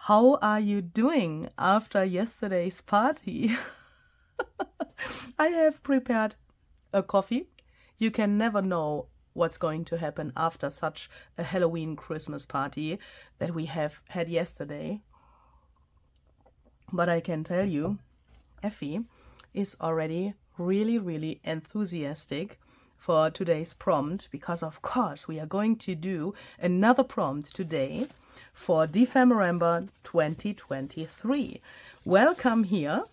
How are you doing after yesterday's party? I have prepared a coffee. You can never know what's going to happen after such a Halloween Christmas party that we have had yesterday. But I can tell you, Effie is already really enthusiastic for today's prompt, because of course we are going to do another prompt today for Dephemerember 2023. Welcome here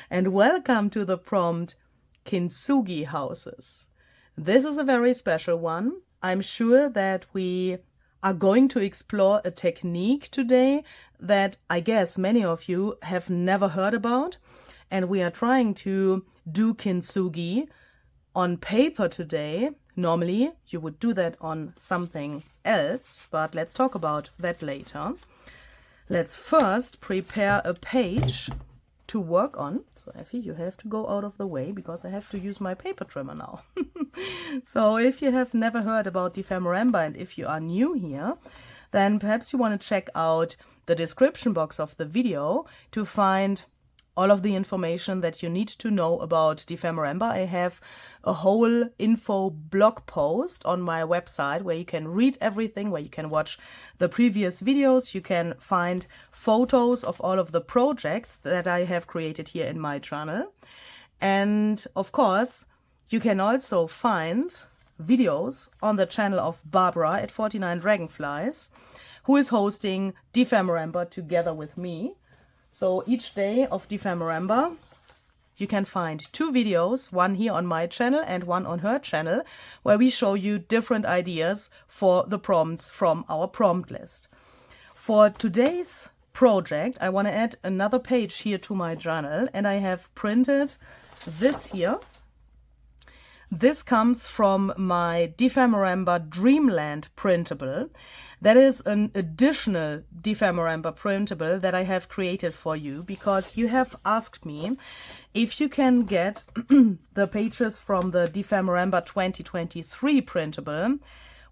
and welcome to the prompt Kintsugi houses. This is a very special one. I'm sure that we are going to explore a technique today that I guess many of you have never heard about, and we are trying to do Kintsugi on paper today. Normally you would do that on something else, but let's talk about that later. Let's first prepare a page to work on. So Effie, you have to go out of the way because I have to use my paper trimmer now. So if you have never heard about Dephemerember and if you are new here, then perhaps you want to check out the description box of the video to find all of the information that you need to know about Dephemerember. I have a whole info blog post on my website where you can read everything, where you can watch the previous videos, you can find photos of all of the projects that I have created here in my channel. And of course, you can also find videos on the channel of Barbara at 49 Dragonflies, who is hosting Dephemerember together with me. So each day of Dephemerember, you can find two videos, one here on my channel and one on her channel, where we show you different ideas for the prompts from our prompt list. For today's project, I want to add another page here to my journal, and I have printed this here. This comes from my Dephemerember Dreamland printable. That is an additional Dephemerember printable that I have created for you because you have asked me if you can get the pages from the Dephemerember 2023 printable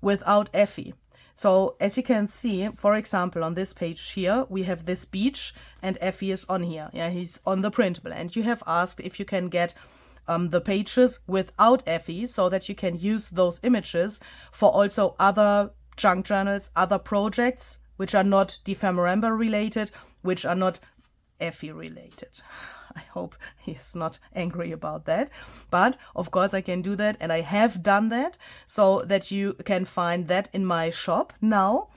without Effie. So as you can see, for example, on this page here, we have this beach and Effie is on here. Yeah, he's on the printable. And you have asked if you can get the pages without Effie so that you can use those images for also other junk journals, other projects which are not Dephemerember related, which are not Effie related. I hope he's not angry about that. But of course I can do that, and I have done that so that you can find that in my shop now.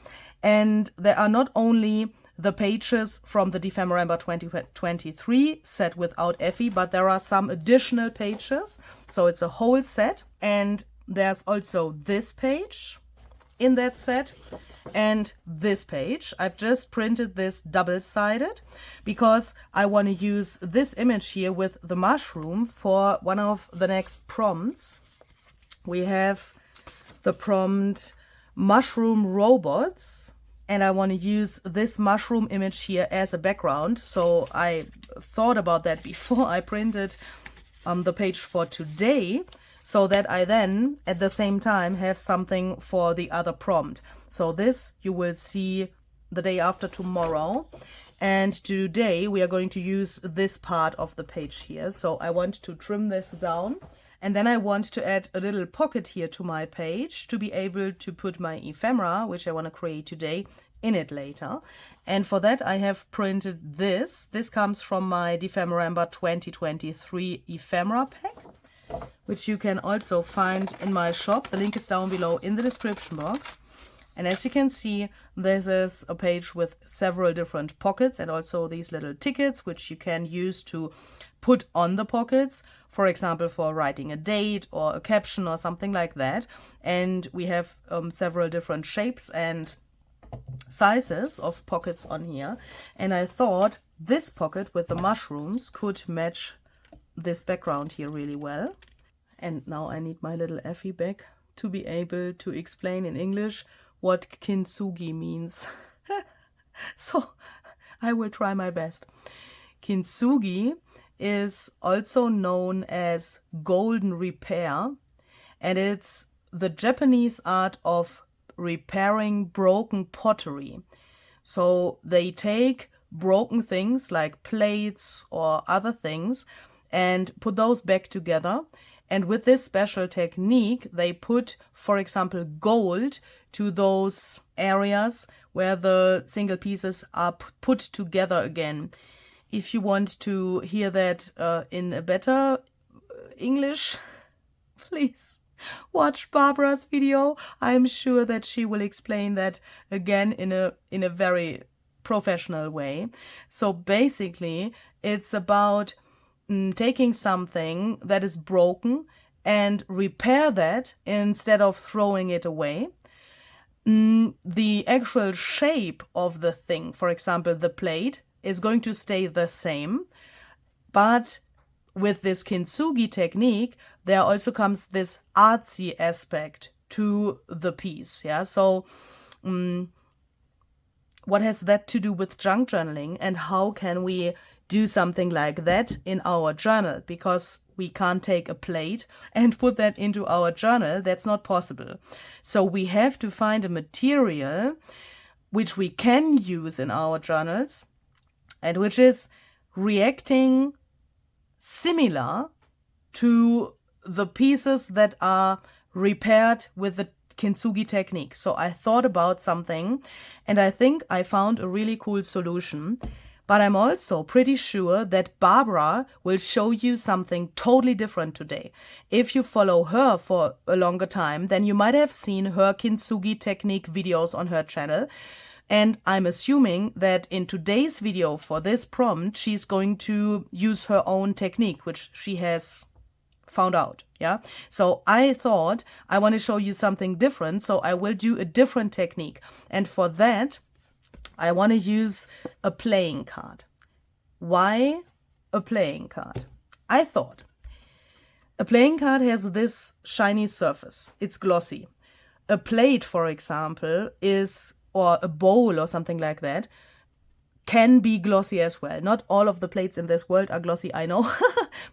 And there are not only the pages from the Dephemerember 2023 set without Effie, but there are some additional pages. So it's a whole set. And there's also this page in that set and this page. I've just printed this double-sided because I want to use this image here with the mushroom for one of the next prompts. We have the prompt mushroom robots, and I want to use this mushroom image here as a background. So I thought about that before I printed the page for today, so that I then at the same time have something for the other prompt. So this you will see the day after tomorrow. And today we are going to use this part of the page here. So I want to trim this down. And then I want to add a little pocket here to my page to be able to put my ephemera, which I want to create today, in it later. And for that I have printed this. This comes from my Dephemerember 2023 ephemera pack, which you can also find in my shop. The link is down below in the description box. And as you can see, this is a page with several different pockets and also these little tickets, which you can use to put on the pockets, for example, for writing a date or a caption or something like that. And we have several different shapes and sizes of pockets on here. And I thought this pocket with the mushrooms could match this background here really well. And now I need my little Effie back to be able to explain in English what Kintsugi means. So I will try my best. Kintsugi is also known as golden repair, and it's the Japanese art of repairing broken pottery. So they take broken things like plates or other things and put those back together. And with this special technique, they put, for example, gold to those areas where the single pieces are put together again. If you want to hear that in a better English, please watch Barbara's video. I'm sure that she will explain that again in a very professional way. So basically, it's about taking something that is broken and repair that instead of throwing it away. The actual shape of the thing, for example, the plate, is going to stay the same, but with this Kintsugi technique, there also comes this artsy aspect to the piece. Yeah, so what has that to do with junk journaling, and how can we do something like that in our journal? Because we can't take a plate and put that into our journal. That's not possible. So we have to find a material which we can use in our journals and which is reacting similar to the pieces that are repaired with the Kintsugi technique. So I thought about something and I think I found a really cool solution. But I'm also pretty sure that Barbara will show you something totally different today. If you follow her for a longer time, then you might have seen her Kintsugi technique videos on her channel. And I'm assuming that in today's video for this prompt, she's going to use her own technique, which she has found out. Yeah. So I thought I want to show you something different. So I will do a different technique. And for that, I want to use a playing card. Why a playing card? I thought a playing card has this shiny surface. It's glossy. A plate, for example, or a bowl or something like that, can be glossy as well. Not all of the plates in this world are glossy, I know.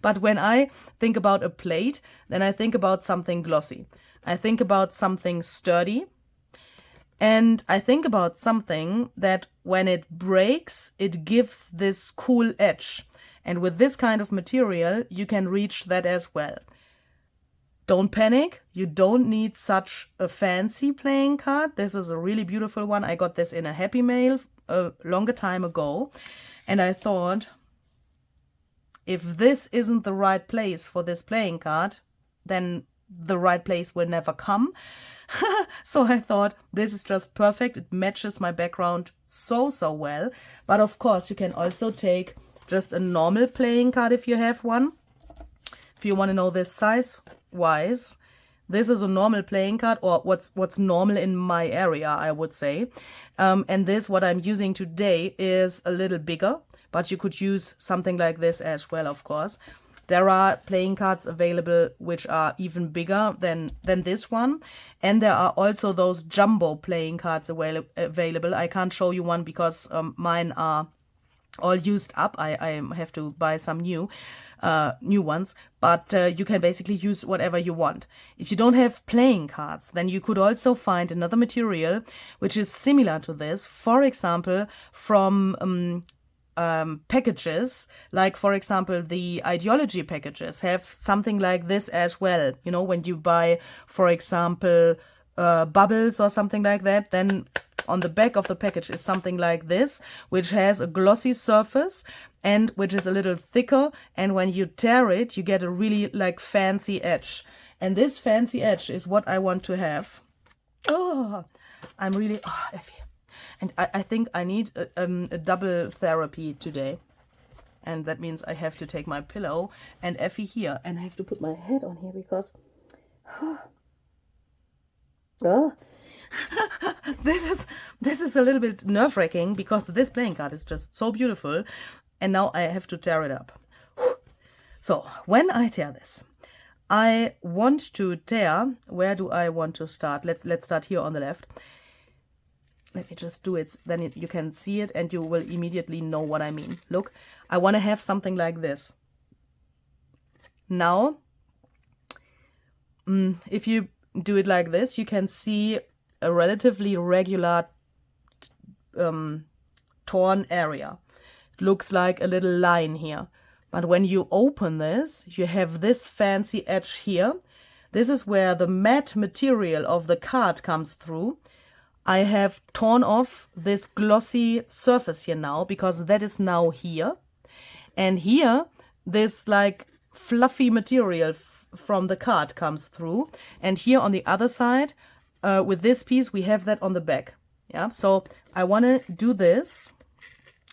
But when I think about a plate, then I think about something glossy. I think about something sturdy. And I think about something that when it breaks, it gives this cool edge. And with this kind of material, you can reach that as well. Don't panic. You don't need such a fancy playing card. This is a really beautiful one. I got this in a Happy Mail a longer time ago. And I thought, if this isn't the right place for this playing card, then the right place will never come. So I thought this is just perfect. It matches my background so well. But of course, you can also take just a normal playing card if you have one. If you want to know this size-wise, this is a normal playing card, or what's normal in my area, I would say. And this, what I'm using today, is a little bigger, but you could use something like this as well, of course. There are playing cards available which are even bigger than this one. And there are also those jumbo playing cards available. I can't show you one because mine are all used up. I have to buy some new ones. But you can basically use whatever you want. If you don't have playing cards, then you could also find another material which is similar to this. For example, from packages, like for example the ideology packages have something like this as well. You know, when you buy, for example, bubbles or something like that, then on the back of the package is something like this, which has a glossy surface and which is a little thicker, and when you tear it, you get a really like fancy edge. And this fancy edge is what I want to have. I'm really Effie. And I think I need a double therapy today. And that means I have to take my pillow and Effie here. And I have to put my head on here because... this is a little bit nerve-wracking because this playing card is just so beautiful. And now I have to tear it up. So when I tear this, I want to tear... Where do I want to start? Let's start here on the left. Let me just do it, then you can see it and you will immediately know what I mean. Look, I want to have something like this. Now, if you do it like this, you can see a relatively regular torn area. It looks like a little line here. But when you open this, you have this fancy edge here. This is where the matte material of the card comes through. I have torn off this glossy surface here now, because that is now here. And here, this like fluffy material from the card comes through. And here on the other side, with this piece, we have that on the back. Yeah, so I want to do this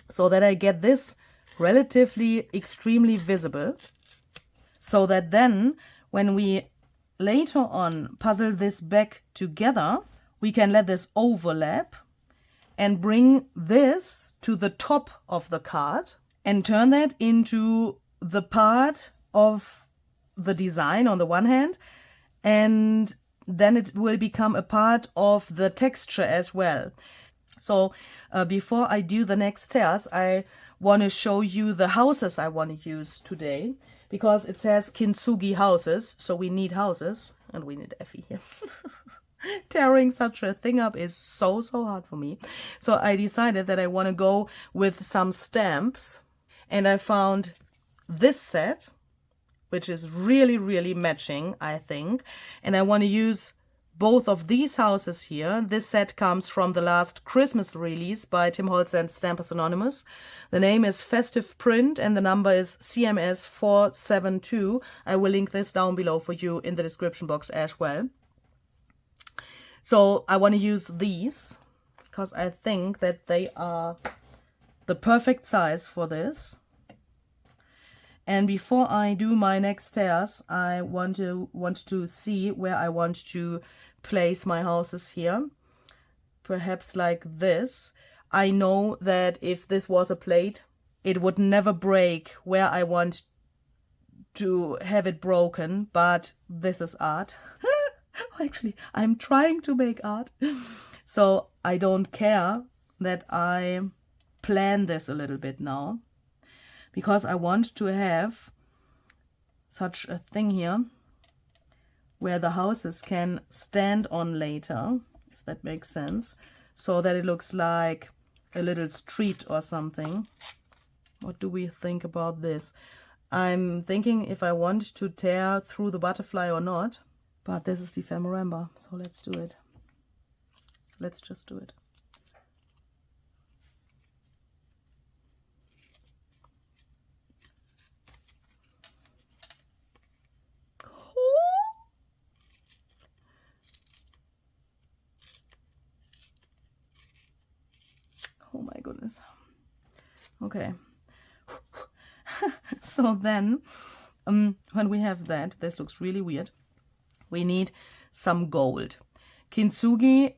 so that I get this relatively extremely visible, so that then when we later on puzzle this back together, we can let this overlap and bring this to the top of the card and turn that into the part of the design on the one hand, and then it will become a part of the texture as well. So before I do the next stairs, I want to show you the houses I want to use today, because it says Kintsugi houses, so we need houses, and we need Effie here. Tearing such a thing up is so hard for me. So I decided that I want to go with some stamps, and I found this set, which is really matching, I think, and I want to use both of these houses here. This set comes from the last Christmas release by Tim Holtz and Stampers Anonymous. The name is Festive Print and the number is CMS 472. I will link this down below for you in the description box as well. So I want to use these because I think that they are the perfect size for this. And before I do my next stairs, I want to see where I want to place my houses here. Perhaps like this. I know that if this was a plate, it would never break where I want to have it broken, but this is art. Actually, I'm trying to make art. So I don't care that I plan this a little bit now, because I want to have such a thing here where the houses can stand on later, if that makes sense, so that it looks like a little street or something. What do we think about this? I'm thinking if I want to tear through the butterfly or not, but this is Dephemerember, so let's do it. Let's just do it. Oh my goodness. Okay. So then, when we have that, this looks really weird. We need some gold. Kintsugi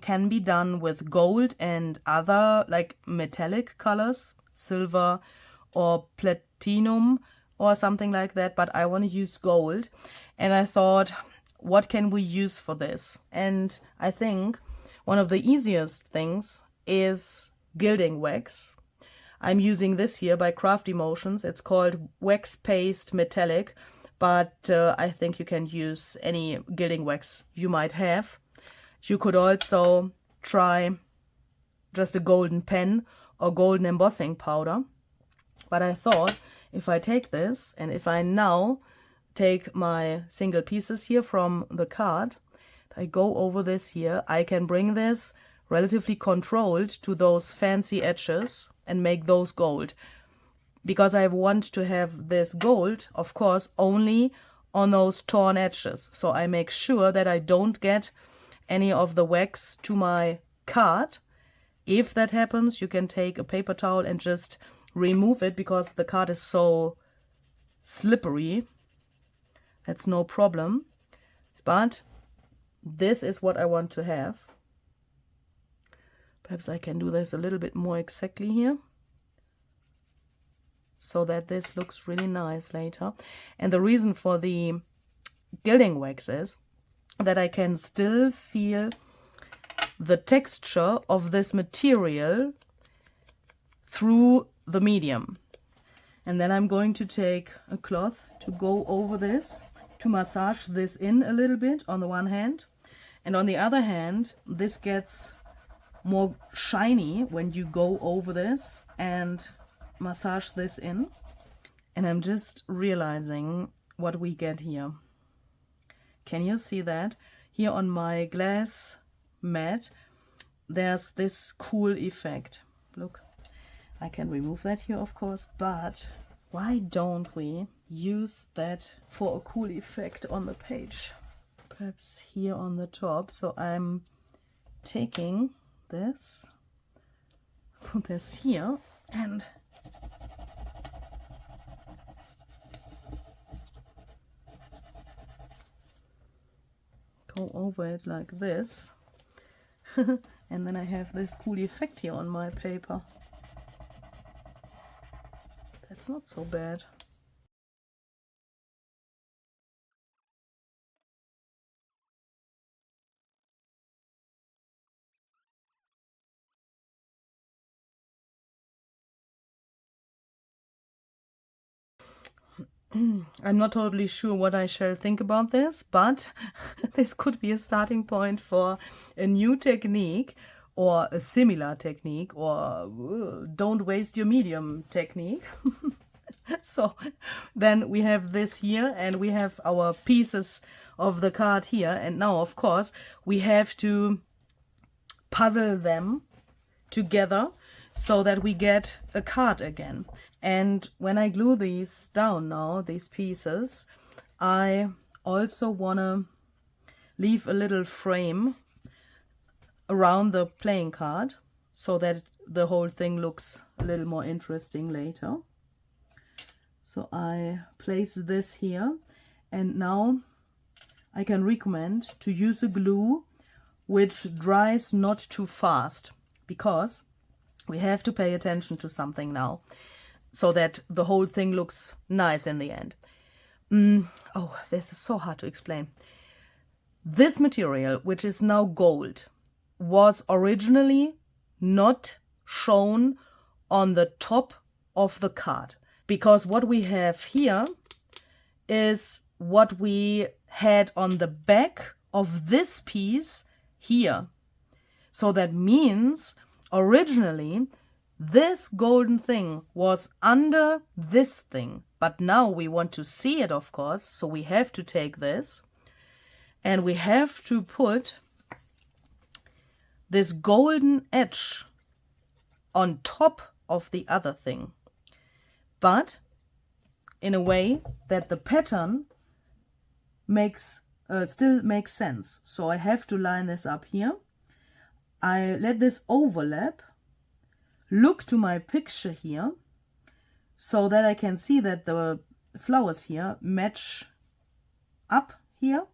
can be done with gold and other like metallic colors, silver or platinum or something like that, but I want to use gold. And I thought, what can we use for this? And I think one of the easiest things is gilding wax. I'm using this here by Craft Emotions. It's called Wax Paste Metallic, but I think you can use any gilding wax you might have. You could also try just a golden pen or golden embossing powder. But I thought if I take this and if I now take my single pieces here from the card, I go over this here, I can bring this relatively controlled to those fancy edges and make those gold, because I want to have this gold, of course, only on those torn edges. So I make sure that I don't get any of the wax to my card. If that happens, you can take a paper towel and just remove it, because the card is so slippery. That's no problem. But this is what I want to have. Perhaps I can do this a little bit more exactly here, so that this looks really nice later. And the reason for the gilding wax is that I can still feel the texture of this material through the medium. And then I'm going to take a cloth to go over this, to massage this in a little bit on the one hand. And on the other hand, this gets more shiny when you go over this and massage this in. And I'm just realizing what we get here. Can you see that? Here on my glass mat, there's this cool effect. Look, I can remove that here, of course, but why don't we use that for a cool effect on the page? Perhaps here on the top. So I'm taking this, put this here, and go over it like this. And then I have this cool effect here on my paper. That's not so bad. I'm not totally sure what I shall think about this, but this could be a starting point for a new technique or a similar technique, or don't waste your medium technique. So then we have this here and we have our pieces of the card here, and now of course we have to puzzle them together so that we get a card again. And when I glue these down now, these pieces, I also want to leave a little frame around the playing card so that the whole thing looks a little more interesting later. So I place this here, and now I can recommend to use a glue which dries not too fast, because we have to pay attention to something now, so that the whole thing looks nice in the end. Oh, this is so hard to explain. This material, which is now gold, was originally not shown on the top of the card, because what we have here is what we had on the back of this piece here. So that means originally this golden thing was under this thing, but now we want to see it, of course, so we have to take this and we have to put this golden edge on top of the other thing, but in a way that the pattern still makes sense. So I have to line this up here. I let this overlap, look to my picture here, so that I can see that the flowers here match up here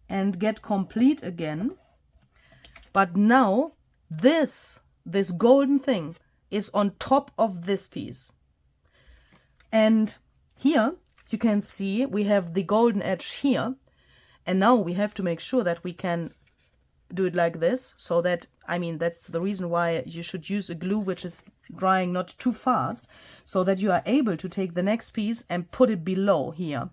and get complete again. But now this golden thing is on top of this piece. And here you can see we have the golden edge here, and now we have to make sure that we can do it like this, so that, I mean, that's the reason why you should use a glue which is drying not too fast, so that you are able to take the next piece and put it below here,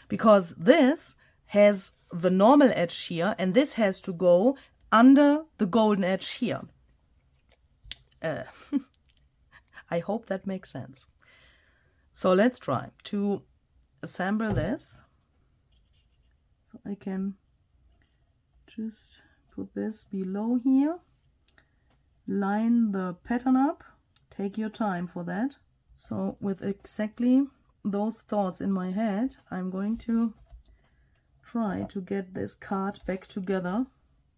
because this has the normal edge here and this has to go under the golden edge here. I hope that makes sense. So let's try to assemble this. So I can just put this below here, line the pattern up, take your time for that. So with exactly those thoughts in my head, I'm going to try to get this card back together.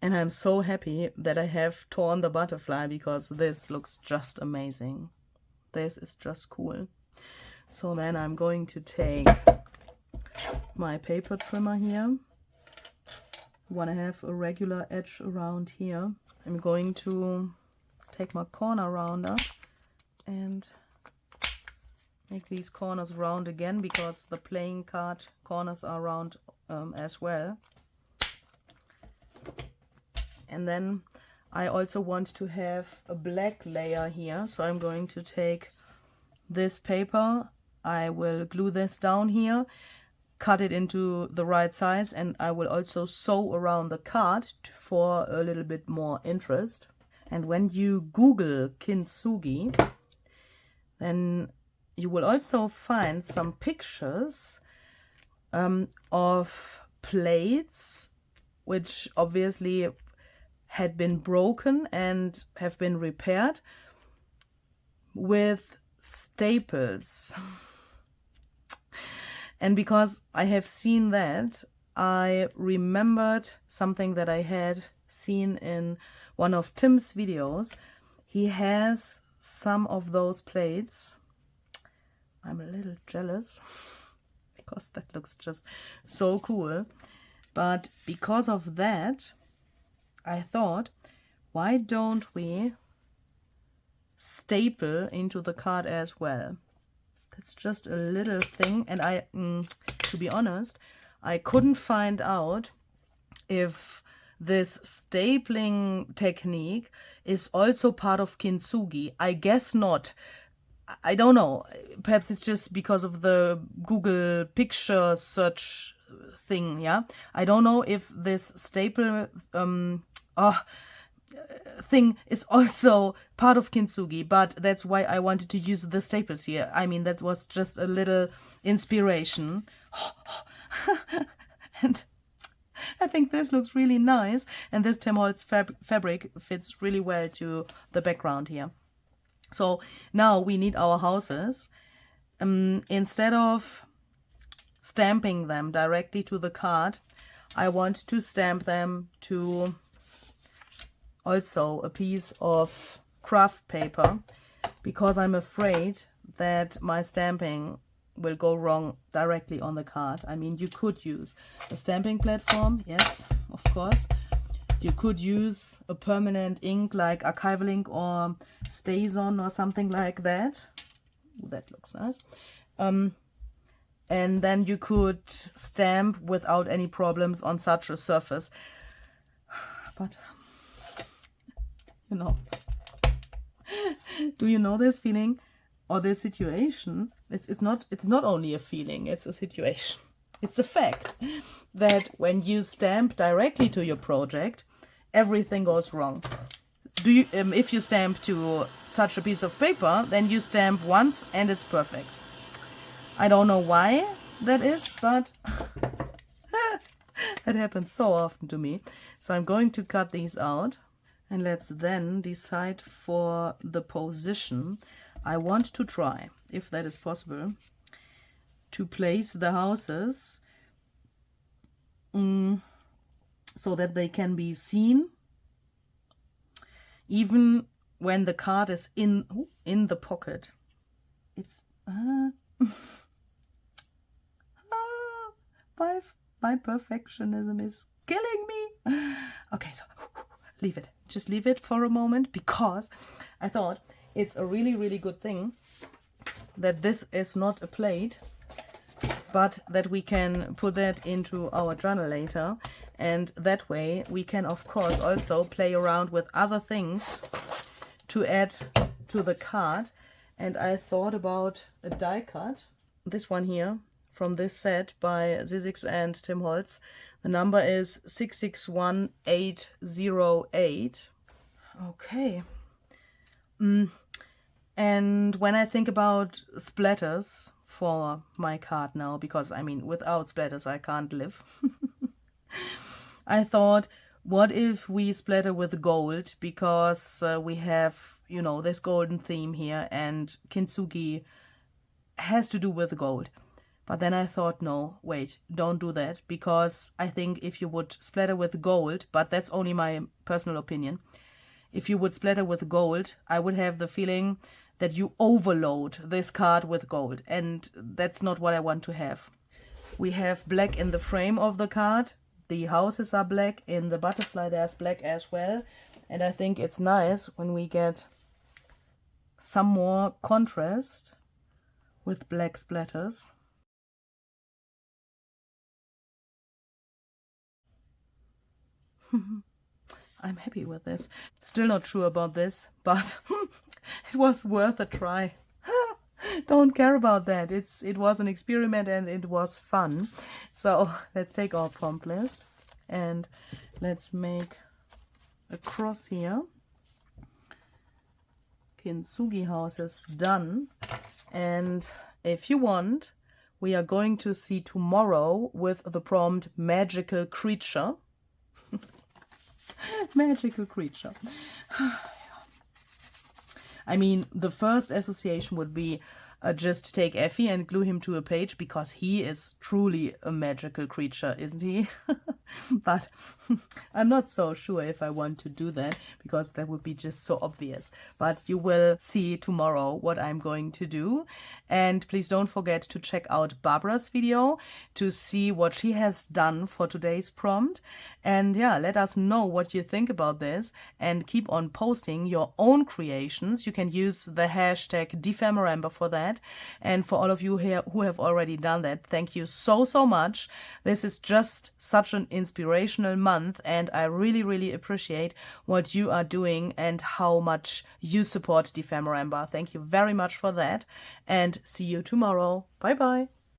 And I'm so happy that I have torn the butterfly, because this looks just amazing. This is just cool. So then I'm going to take my paper trimmer here. Want to have a regular edge around here. I'm going to take my corner rounder and make these corners round again, because the playing card corners are round as well. And then I also want to have a black layer here, so I'm going to take this paper, I will glue this down here, cut it into the right size, and I will also sew around the card for a little bit more interest. And when you Google Kintsugi, then you will also find some pictures of plates which obviously had been broken and have been repaired with staples. And because I have seen that, I remembered something that I had seen in one of Tim's videos. He has some of those plates. I'm a little jealous because that looks just so cool. But because of that, I thought, why don't we staple into the card as well? It's just a little thing, and to be honest, I couldn't find out if this stapling technique is also part of Kintsugi. I guess not. I don't know. Perhaps it's just because of the Google picture search thing, yeah? I don't know if this staple thing is also part of Kintsugi, but that's why I wanted to use the staples here. I mean, that was just a little inspiration. And I think this looks really nice, and this Tim Holtz fabric fits really well to the background here. So now we need our houses. Instead of stamping them directly to the card, I want to stamp them to also a piece of craft paper, because I'm afraid that my stamping will go wrong directly on the card. I mean, you could use a stamping platform, yes, of course. You could use a permanent ink like archival ink or StazOn or something like that. Ooh, that looks nice. And then you could stamp without any problems on such a surface. But, you know, do you know this feeling or this situation? It's not only a feeling, it's a situation. It's a fact that when you stamp directly to your project, everything goes wrong. If you stamp to such a piece of paper, then you stamp once and it's perfect. I don't know why that is, but that happens so often to me. So I'm going to cut these out, and let's then decide for the position. I want to try, if that is possible, to place the houses so that they can be seen even when the card is in the pocket. It's my perfectionism is killing me. Okay, so leave it. Just leave it for a moment, because I thought it's a really, really good thing that this is not a plate, but that we can put that into our journal later. And that way we can, of course, also play around with other things to add to the card. And I thought about a die cut. This one here, from this set by Zizix and Tim Holtz. The number is 661808. Okay. And when I think about splatters for my card now, because I mean, without splatters I can't live, I thought, what if we splatter with gold? Because we have, you know, this golden theme here, and Kintsugi has to do with gold. But then I thought, no, wait, don't do that, because I think if you would splatter with gold, but that's only my personal opinion, if you would splatter with gold, I would have the feeling that you overload this card with gold, and that's not what I want to have. We have black in the frame of the card, the houses are black, in the butterfly there's black as well, and I think it's nice when we get some more contrast with black splatters. I'm happy with this. Still not sure about this, but it was worth a try. don't care about that. It was an experiment and it was fun. So let's take our prompt list and let's make a cross here. Kintsugi house is done. And if you want, we are going to see tomorrow with the prompt magical creature. Magical creature. I mean, the first association would be just take Effie and glue him to a page, because he is truly a magical creature, isn't he? But I'm not so sure if I want to do that, because that would be just so obvious. But you will see tomorrow what I'm going to do. And please don't forget to check out Barbara's video to see what she has done for today's prompt. And yeah, let us know what you think about this and keep on posting your own creations. You can use the hashtag Dephemerember for that. And for all of you here who have already done that, thank you so, so much. This is just such an inspirational month, and I really, really appreciate what you are doing and how much you support Dephemerember. Thank you very much for that, and see you tomorrow. Bye bye.